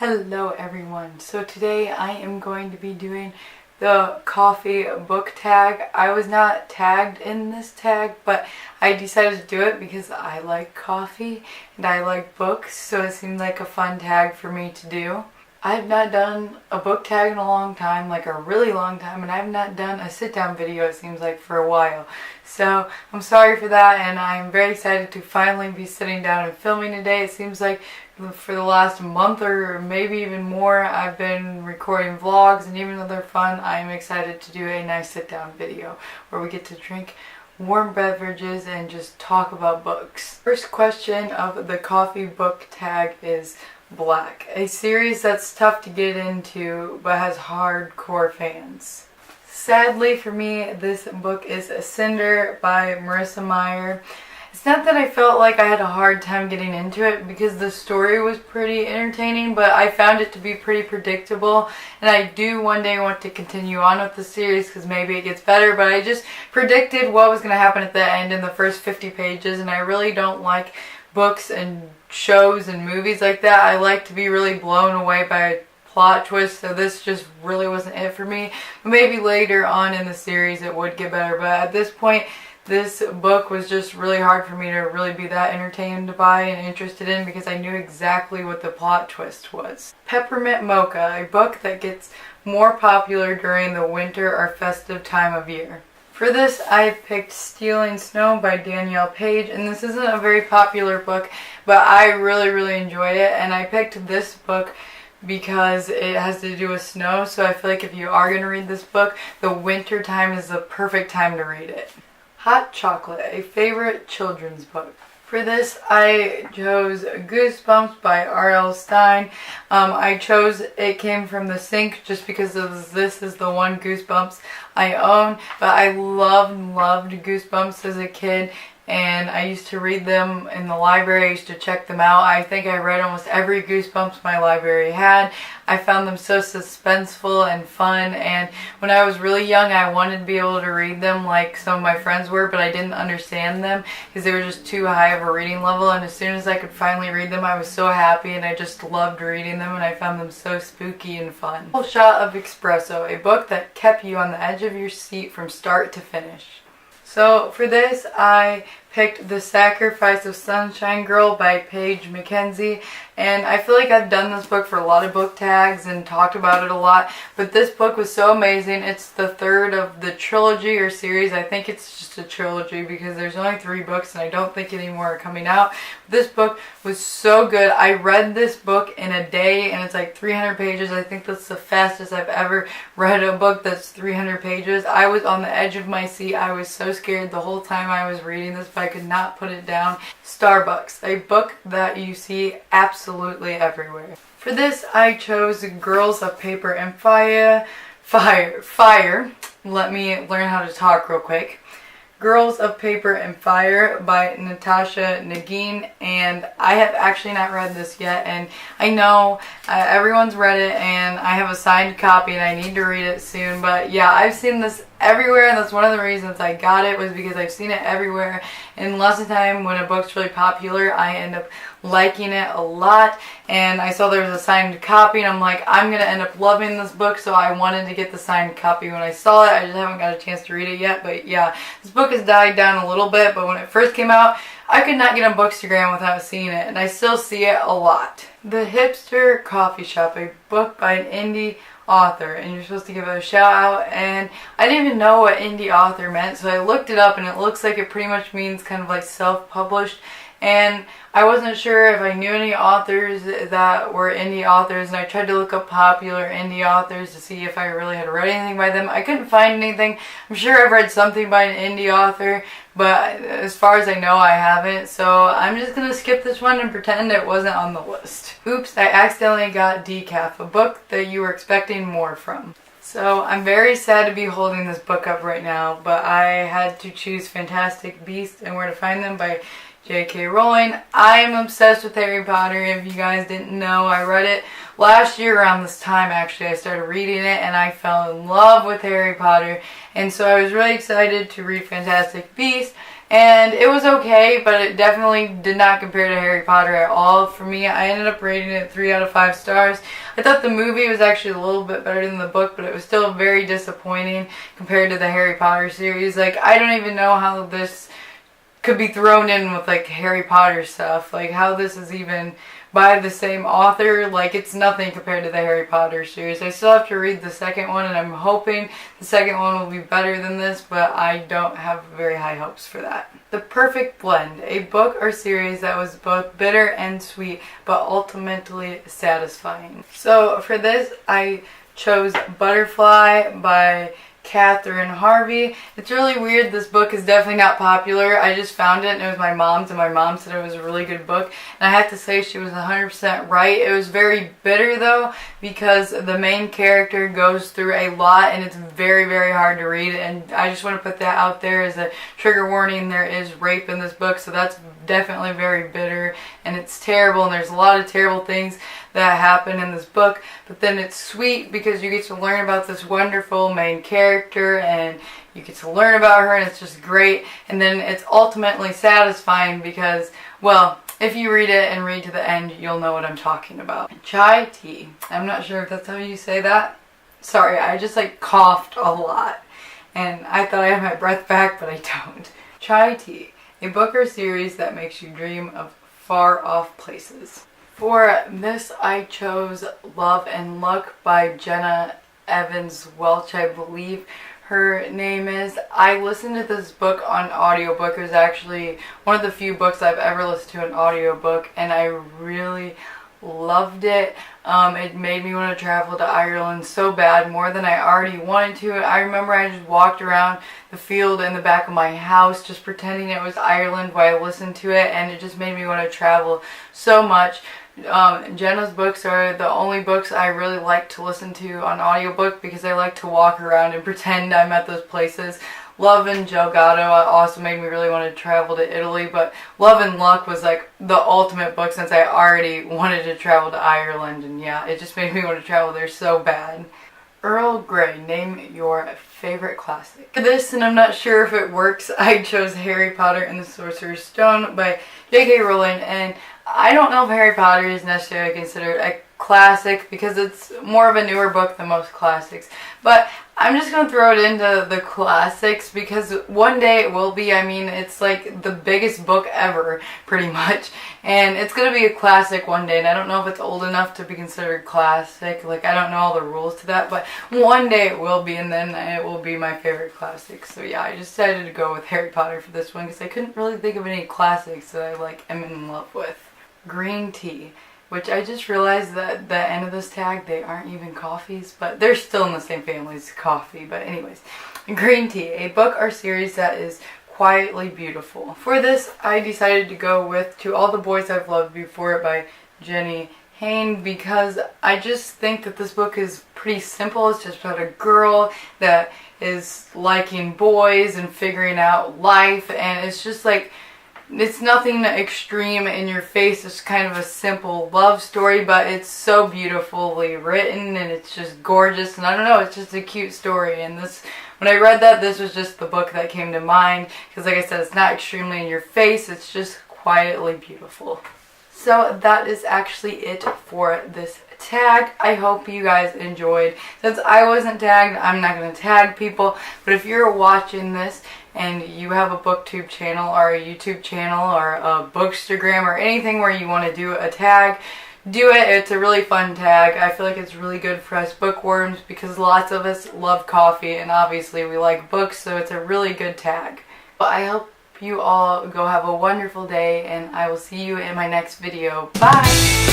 Hello everyone. So today I am going to be doing the coffee book tag. I was not tagged in this tag, but I decided to do it because I like coffee and I like books, so it seemed like a fun tag for me to do. I have not done a book tag in a long time, like a really long time, and I have not done a sit-down video, it seems like, for a while. So I'm sorry for that, and I'm very excited to finally be sitting down and filming today. It seems like for the last month or maybe even more, I've been recording vlogs, and even though they're fun, I'm excited to do a nice sit-down video where we get to drink warm beverages and just talk about books. First question of the coffee book tag is Black, a series that's tough to get into but has hardcore fans. Sadly for me, this book is Cinder by Marissa Meyer. It's not that I felt like I had a hard time getting into it because the story was pretty entertaining, but I found it to be pretty predictable, and I do one day want to continue on with the series because maybe it gets better, but I just predicted what was going to happen at the end in the first 50 pages, and I really don't like books and shows and movies like that. I like to be really blown away by a plot twist, so this just really wasn't it for me. Maybe later on in the series it would get better, but at this point this book was just really hard for me to really be that entertained by and interested in because I knew exactly what the plot twist was. Peppermint Mocha, a book that gets more popular during the winter or festive time of year. For this, I picked Stealing Snow by Danielle Page, and this isn't a very popular book, but I really enjoyed it, and I picked this book because it has to do with snow, so I feel like if you are going to read this book, the winter time is the perfect time to read it. Hot Chocolate, a favorite children's book. For this, I chose Goosebumps by R.L. Stine. I chose It Came From the Sink just because this is the one Goosebumps I own. But I loved Goosebumps as a kid, and I used to read them in the library. I used to check them out. I think I read almost every Goosebumps my library had. I found them so suspenseful and fun, and when I was really young I wanted to be able to read them like some of my friends were, but I didn't understand them because they were just too high of a reading level, and as soon as I could finally read them I was so happy, and I just loved reading them, and I found them so spooky and fun. Full Shot of Espresso, a book that kept you on the edge of your seat from start to finish. So for this, I picked The Sacrifice of Sunshine Girl by Paige McKenzie, and I feel like I've done this book for a lot of book tags and talked about it a lot, but this book was so amazing. It's the third of the trilogy or series. I think it's just a trilogy because there's only 3 books and I don't think any more are coming out. This book was so good. I read this book in a day and it's like 300 pages. I think that's the fastest I've ever read a book that's 300 pages. I was on the edge of my seat. I was so scared the whole time I was reading this, but I could not put it down. Starbucks, a book that you see absolutely everywhere. For this, I chose Girls of Paper and Fire. Let me learn how to talk real quick. Girls of Paper and Fire by Natasha Nagin, and I have actually not read this yet, and I know everyone's read it, and I have a signed copy and I need to read it soon, but yeah, I've seen this everywhere, and that's one of the reasons I got it, was because I've seen it everywhere, and lots of time when a book's really popular I end up liking it a lot, and I saw there was a signed copy and I'm like, I'm gonna end up loving this book, so I wanted to get the signed copy when I saw it. I just haven't got a chance to read it yet, but yeah, this book has died down a little bit, but when it first came out I could not get on Bookstagram without seeing it, and I still see it a lot. The Hipster Coffee Shop, a book by an indie author, and you're supposed to give it a shout out, and I didn't even know what indie author meant, so I looked it up and it looks like it pretty much means kind of like self-published, and I wasn't sure if I knew any authors that were indie authors, and I tried to look up popular indie authors to see if I really had read anything by them. I couldn't find anything. I'm sure I've read something by an indie author, but as far as I know I haven't, so I'm just going to skip this one and pretend it wasn't on the list. Oops, I accidentally got Decaf, a book that you were expecting more from. So I'm very sad to be holding this book up right now, but I had to choose Fantastic Beasts and Where to Find Them by J.K. Rowling. I am obsessed with Harry Potter. If you guys didn't know, I read it last year around this time. Actually, I started reading it and I fell in love with Harry Potter, and so I was really excited to read Fantastic Beasts, and it was okay, but it definitely did not compare to Harry Potter at all. For me, I ended up rating it 3 out of 5 stars. I thought the movie was actually a little bit better than the book, but it was still very disappointing compared to the Harry Potter series. Like, I don't even know how this could be thrown in with like Harry Potter stuff, like how this is even by the same author. Like, it's nothing compared to the Harry Potter series. I still have to read the second one, and I'm hoping the second one will be better than this, but I don't have very high hopes for that. The Perfect Blend, a book or series that was both bitter and sweet, but ultimately satisfying. So for this, I chose Butterfly by Catherine Harvey. It's really weird. This book is definitely not popular. I just found it and it was my mom's, and my mom said it was a really good book, and I have to say she was 100% right. It was very bitter though, because the main character goes through a lot and it's very, very hard to read, and I just want to put that out there as a trigger warning. There is rape in this book, so that's definitely very bitter and it's terrible, and there's a lot of terrible things that happen in this book, but then it's sweet because you get to learn about this wonderful main character and you get to learn about her, and it's just great. And then it's ultimately satisfying because, well, if you read it and read to the end, you'll know what I'm talking about. Chai tea. I'm not sure if that's how you say that. Sorry, I just like coughed a lot and I thought I had my breath back, but I don't. Chai tea, a book or series that makes you dream of far off places. For this, I chose Love and Luck by Jenna Evans Welch, I believe her name is. I listened to this book on audiobook. It was actually one of the few books I've ever listened to an audiobook, and I really loved it. It made me want to travel to Ireland so bad, more than I already wanted to. I remember I just walked around the field in the back of my house just pretending it was Ireland while I listened to it, and it just made me want to travel so much. Jenna's books are the only books I really like to listen to on audiobook because I like to walk around and pretend I'm at those places. Love and Gelato also made me really want to travel to Italy, but Love and Luck was like the ultimate book since I already wanted to travel to Ireland, and yeah, it just made me want to travel there so bad. Earl Grey, name your favorite classic. For this, and I'm not sure if it works, I chose Harry Potter and the Sorcerer's Stone by J.K. Rowling, and I don't know if Harry Potter is necessarily considered a classic because it's more of a newer book than most classics, but I'm just going to throw it into the classics because one day it will be. I mean, it's like the biggest book ever, pretty much, and it's going to be a classic one day, and I don't know if it's old enough to be considered classic. Like, I don't know all the rules to that, but one day it will be, and then it will be my favorite classic. So yeah, I decided to go with Harry Potter for this one because I couldn't really think of any classics that I like am in love with. Green tea, which I just realized that at the end of this tag they aren't even coffees, but they're still in the same family as coffee. But anyways, green tea, a book or series that is quietly beautiful. For this, I decided to go with To All the Boys I've Loved Before by Jenny Hain because I just think that this book is pretty simple. It's just about a girl that is liking boys and figuring out life, and it's just like, it's nothing extreme in your face. It's kind of a simple love story, but it's so beautifully written and it's just gorgeous, and I don't know, it's just a cute story. And this, when I read that, this was just the book that came to mind because, like I said, it's not extremely in your face, it's just quietly beautiful. So that is actually it for this tag. I hope you guys enjoyed. Since I wasn't tagged, I'm not going to tag people, but if you're watching this and you have a booktube channel or a YouTube channel or a bookstagram or anything where you want to do a tag, do it. It's a really fun tag. I feel like it's really good for us bookworms because lots of us love coffee and obviously we like books, so it's a really good tag. But I hope you all go have a wonderful day, and I will see you in my next video. Bye!